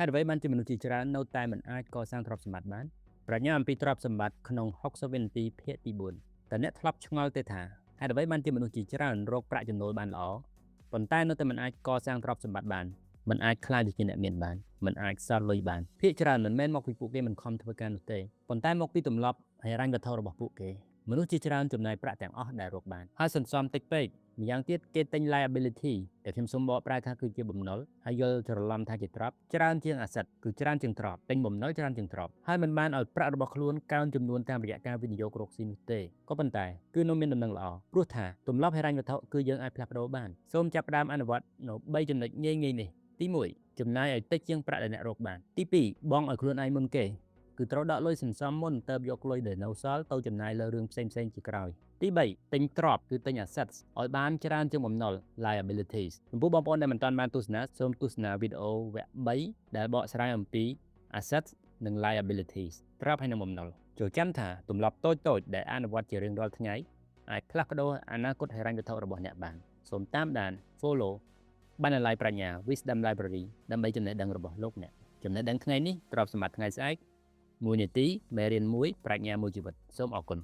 ហេតុអ្វីបានជាមនុស្សជាច្រើននៅតែមិនអាចកសាងទ្រព្យសម្បត្តិបានប្រាជ្ញាអំពីទ្រព្យសម្បត្តិក្នុង60វិនាទីភាគទី4តើអ្នកធ្លាប់ឆ្ងល់ទេថាហេតុអ្វីបានជាមនុស្សជាច្រើនរកប្រាក់ចំណូលបានល្អប៉ុន្តែនៅតែមិនអាចកសាងទ្រព្យសម្បត្តិបានមិនអាចក្លាយទៅជាអ្នកមានបានមិនអាចសល់លុយបានភាគច្រើនមិនមែនមកពីពួកគេមិនខំធ្វើការនោះទេប៉ុន្តែមកពីទម្លាប់ហិរញ្ញវត្ថុរបស់ពួកគេមនុស្សជាច្រើនចំណាយប្រាក់ទាំងអស់ដែលរកបានហើយសន្សំតិចពេកម្យ៉ាងទៀតគេទិញ liability ដែលខ្ញុំសូមបកប្រែថាគឺជាបំណុលហើយយល់ច្រឡំថាជាទ្រព្យច្រើនជាង asset គឺច្រើនជាងទ្រព្យទិញបំណុលច្រើនជាងទ្រព្យហើយមិនបានឲ្យប្រាក់របស់ខ្លួនកើនចំនួនតាមរយៈការវិនិយោគរកស៊ីនោះទេក៏ប៉ុន្តែគឺនៅមានដំណឹងល្អព្រោះថាទម្លាប់ហិរញ្ញវត្ថុគឺយើងអាចផ្លាស់ប្ដូរបានសូមចាប់ផ្ដើមអនុវត្តនៅ3ចំណុចងាយៗនេះទី1ចំណាយឲ្យតិចជាងប្រាក់ដែលអ្នករកបានទី2បង់ឲ្យខ្លួនឯងមុនគេគឺត្រូវដកលុយសន្សំមុនទៅយកលុយដែលនៅសល់ទៅចំណាយលើរឿងផ្សេងៗជាក្រោយទី3ទិញទ្រព្យគឺទិញ assets ឲ្យបានច្រើនជាងបំណុល liabilities ចំពោះបងប្អូនដែលមិនទាន់បានទស្សនាសូមទស្សនាវីដេអូវគ្គ3ដែលបកស្រាយអំពី assets និង liabilities ទ្រព្យហើយនិងបំណុលចូលចាំថាទម្លាប់តូចៗដែលអនុវត្តជារៀងរាល់ថ្ងៃអាចផ្លាស់ប្ដូរអនាគតហិរញ្ញវត្ថុរបស់អ្នកបានសូមតាមដាន follow បណ្ណាល័យប្រាជ្ញា Wisdom Library ដើម្បីចំណេះដឹងរបស់លោកអ្នកចំណេះដឹងថ្ងៃនេះទ្រព្យសម្បត្តិថ្ងៃស្អែក1នាទីមេរៀន1ប្រាជ្ញាមួយជីវិតសូមអរគុណ